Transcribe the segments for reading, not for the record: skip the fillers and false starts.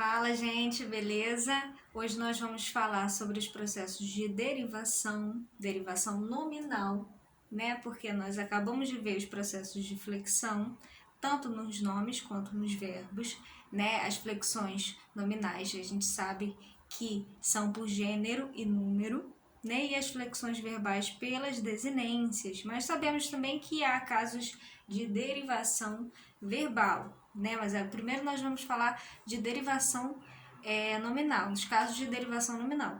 Fala, gente, beleza? Hoje nós vamos falar sobre os processos de derivação nominal, né? Porque nós acabamos de ver os processos de flexão, tanto nos nomes quanto nos verbos, né? As flexões nominais, a gente sabe que são por gênero e número, né? E as flexões verbais pelas desinências, mas sabemos também que há casos de derivação verbal, né? Mas primeiro nós vamos falar de derivação nominal, nos casos de derivação nominal.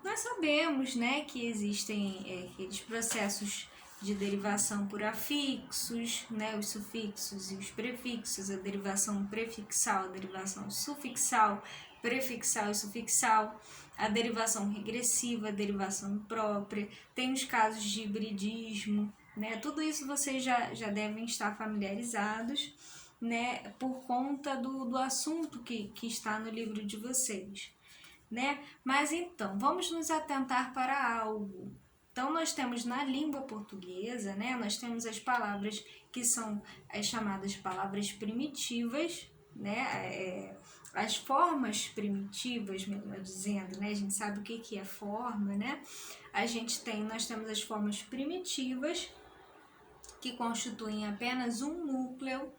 Nós sabemos, né, que existem aqueles processos de derivação por afixos, né, os sufixos e os prefixos, a derivação prefixal, a derivação sufixal, prefixal e sufixal, a derivação regressiva, a derivação própria, tem os casos de hibridismo, né, tudo isso vocês já devem estar familiarizados, né, por conta do assunto que está no livro de vocês, né? Mas então, vamos nos atentar para algo. Então, nós temos na língua portuguesa, né, nós temos as palavras que são as chamadas palavras primitivas, né, as formas primitivas, melhor dizendo, né, a gente sabe o que é forma, né, nós temos as formas primitivas, que constituem apenas um núcleo,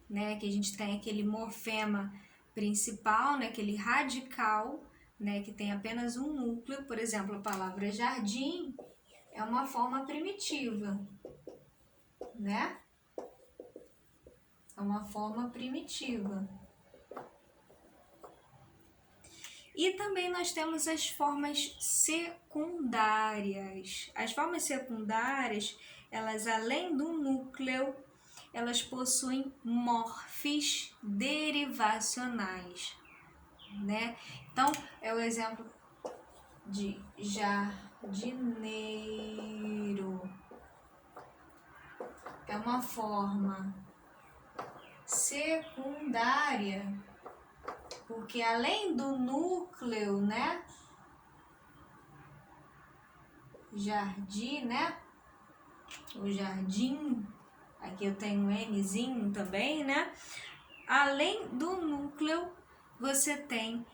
né, que a gente tem aquele morfema principal, né, aquele radical, né, que tem apenas um núcleo. Por exemplo, a palavra jardim é uma forma primitiva, né? É uma forma primitiva. E também nós temos as formas secundárias. As formas secundárias, elas além do núcleo, elas possuem morfes derivacionais, né? Então, é o exemplo de jardineiro. É uma forma secundária, porque além do núcleo, né? Jardim, né? O jardim, aqui eu tenho um Nzinho também, né? Além do núcleo, você tem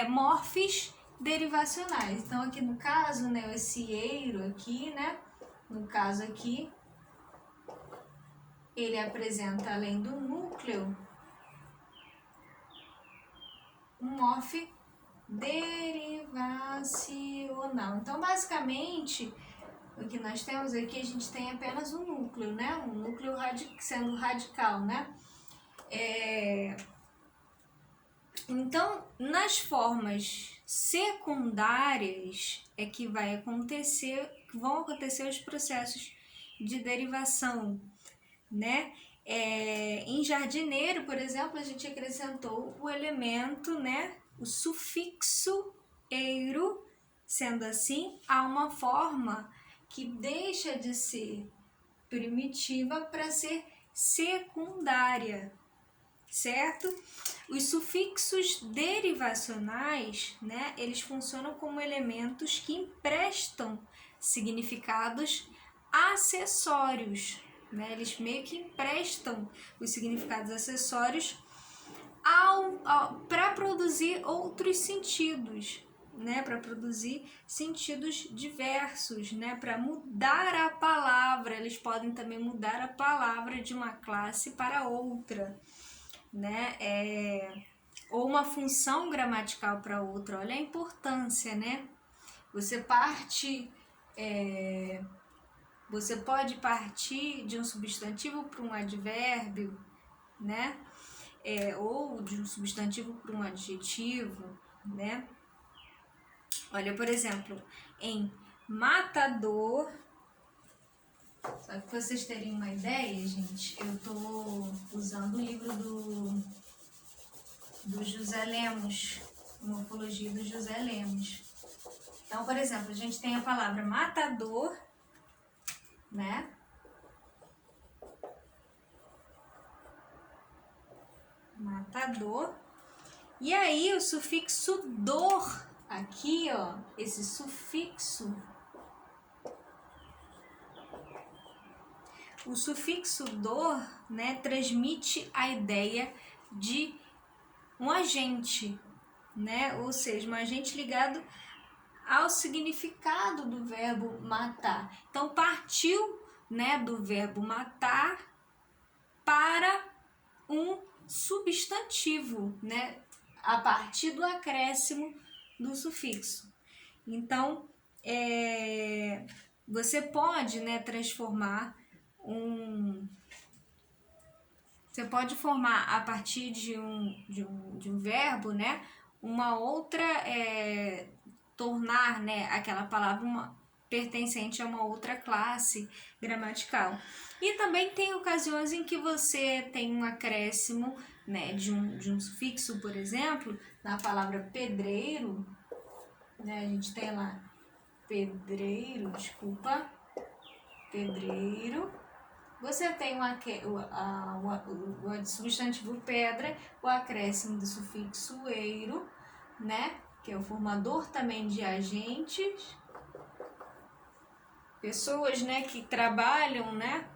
morfes derivacionais. Então, aqui no caso, né, esse eiro aqui, né? No caso aqui, ele apresenta, além do núcleo, um morfe derivacional. Então, basicamente, o que nós temos aqui, a gente tem apenas um núcleo, né? Um núcleo sendo radical, né? Então, nas formas secundárias é que vão acontecer os processos de derivação, né? Em jardineiro, por exemplo, a gente acrescentou o elemento, né? O sufixo eiro, sendo assim, há uma forma que deixa de ser primitiva para ser secundária, certo? Os sufixos derivacionais, né, eles funcionam como elementos que emprestam significados acessórios, né? Eles meio que emprestam os significados acessórios para produzir outros sentidos, né? Para produzir sentidos diversos, né? Para mudar a palavra, eles podem também mudar a palavra de uma classe para outra, né? Ou uma função gramatical para outra. Olha a importância, né? Você pode partir de um substantivo para um advérbio, né? Ou de um substantivo para um adjetivo, né? Olha, por exemplo, em matador, só que vocês terem uma ideia, gente, eu tô usando o livro do José Lemos, Morfologia do José Lemos. Então, por exemplo, a gente tem a palavra matador, né? Matador. E aí o sufixo dor, aqui, ó, esse sufixo, o sufixo dor, né, transmite a ideia de um agente, né? Ou seja, um agente ligado ao significado do verbo matar. Então, partiu, né, do verbo matar para um substantivo, né, a partir do acréscimo do sufixo. Então, você pode, né, transformar você pode formar a partir de um verbo, né, uma outra, tornar, né, aquela palavra pertencente a uma outra classe gramatical. E também tem ocasiões em que você tem um acréscimo, né, de um sufixo, por exemplo, na palavra pedreiro, né, a gente tem lá pedreiro, pedreiro. Você tem o substantivo pedra, o acréscimo do sufixo eiro, né? Que é o formador também de agentes. Pessoas, né, que trabalham, né?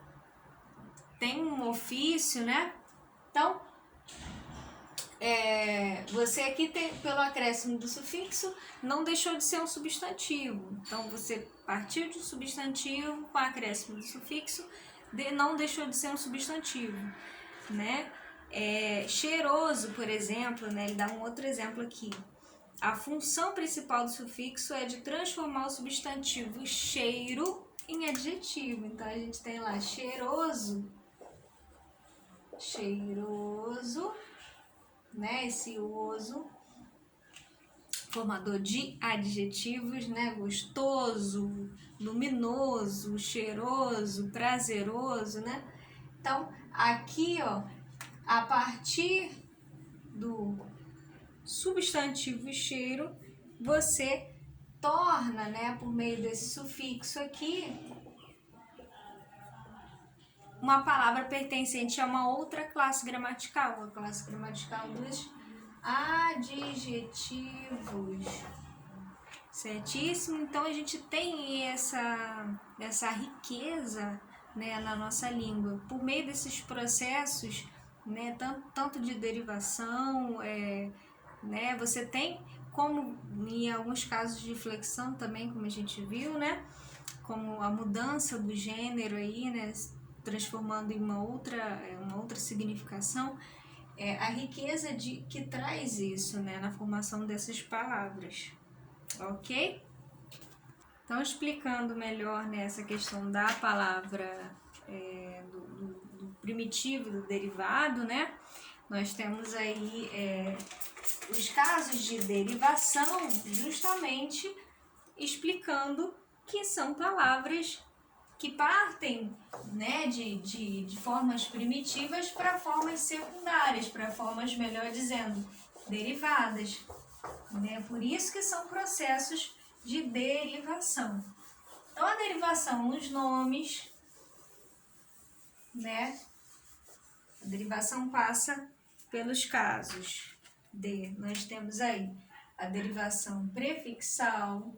Tem um ofício, né? Então, você aqui tem, pelo acréscimo do sufixo, não deixou de ser um substantivo. Então, você partiu de um substantivo com acréscimo do sufixo, não deixou de ser um substantivo, né? Cheiroso, por exemplo, né? Ele dá um outro exemplo aqui. A função principal do sufixo é de transformar o substantivo cheiro em adjetivo. Então, a gente tem lá cheiroso, né? Esse oso, formador de adjetivos, né? Gostoso, luminoso, cheiroso, prazeroso, né? Então, aqui, ó, a partir do substantivo cheiro, você torna, né, por meio desse sufixo aqui, uma palavra pertencente a uma outra classe gramatical, a classe gramatical dos adjetivos. Certíssimo? Então, a gente tem essa riqueza, né, na nossa língua, por meio desses processos, né, tanto de derivação, né, você tem, como em alguns casos de flexão também, como a gente viu, né, como a mudança do gênero aí, né, transformando em uma outra significação, a riqueza que traz isso, né, na formação dessas palavras. Ok? Então, explicando melhor nessa questão da palavra do primitivo, do derivado, né? Nós temos aí os casos de derivação, justamente explicando que são palavras que partem, né, de formas primitivas para formas secundárias, para formas, melhor dizendo, derivadas. Né? Por isso que são processos de derivação. Então, a derivação nos nomes, né? A derivação passa pelos casos de, nós temos aí a derivação prefixal,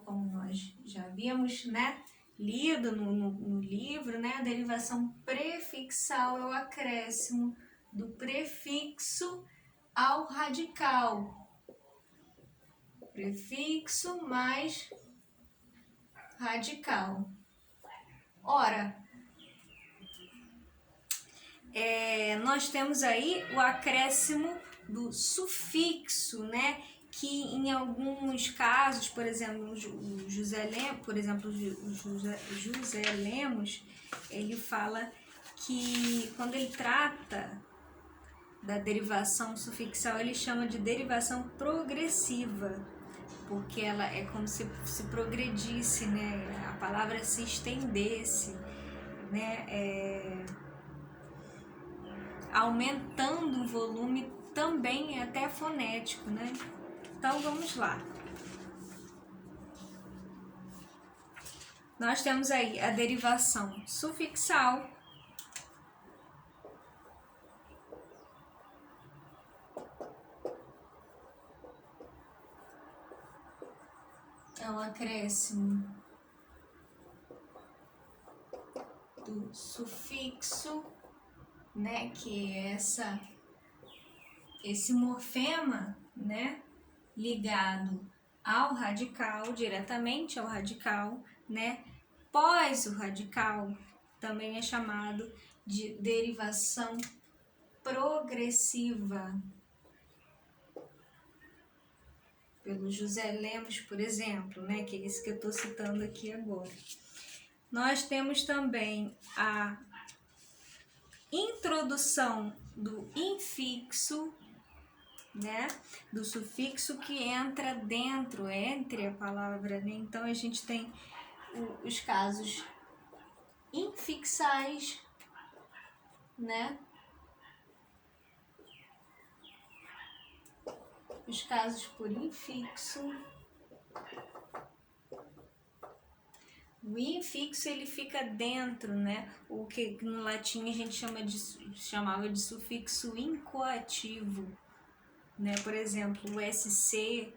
como nós já havíamos, né, lido no livro, né, a derivação prefixal é o acréscimo do prefixo ao radical. Prefixo mais radical. Ora, nós temos aí o acréscimo do sufixo, né, que em alguns casos, por exemplo, o José Lemos, ele fala que quando ele trata da derivação sufixal, ele chama de derivação progressiva, porque ela é como se progredisse, né, a palavra se estendesse, né, aumentando o volume também até fonético, né? Então, vamos lá. Nós temos aí a derivação sufixal, é um acréscimo do sufixo, né, que é esse morfema, né, ligado ao radical, diretamente ao radical, né, pós o radical, também é chamado de derivação progressiva. Pelo José Lemos, por exemplo, né, que é esse que eu estou citando aqui agora. Nós temos também a introdução do infixo, né, do sufixo que entra dentro, entre a palavra, né? Então a gente tem os casos infixais, né? Os casos por infixo. O infixo ele fica dentro, né? O que no latim a gente chamava de sufixo incoativo, né? Por exemplo, o SC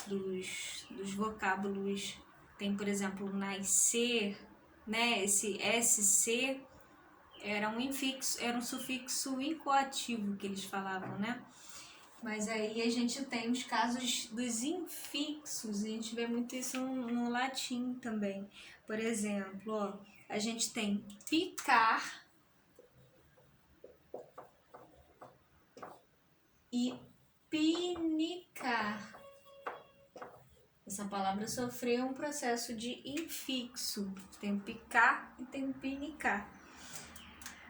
dos vocábulos tem, por exemplo, nascer, né? Esse SC era um sufixo incoativo que eles falavam, né? Mas aí a gente tem os casos dos infixos, a gente vê muito isso no latim também. Por exemplo, ó, a gente tem picar e pinicar. Essa palavra sofreu um processo de infixo. Tem picar e tem pinicar.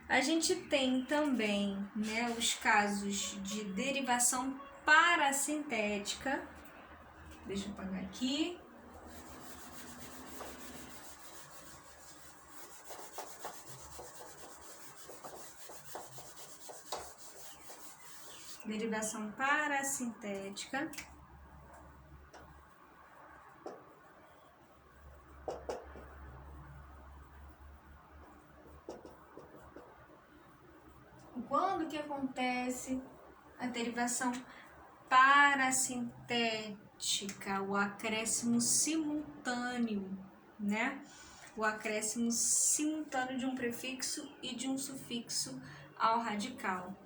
A gente tem também, né, os casos de derivação parasintética. Deixa eu apagar aqui. Derivação parasintética. Quando que acontece a derivação parasintética? O acréscimo simultâneo, né? O acréscimo simultâneo de um prefixo e de um sufixo ao radical.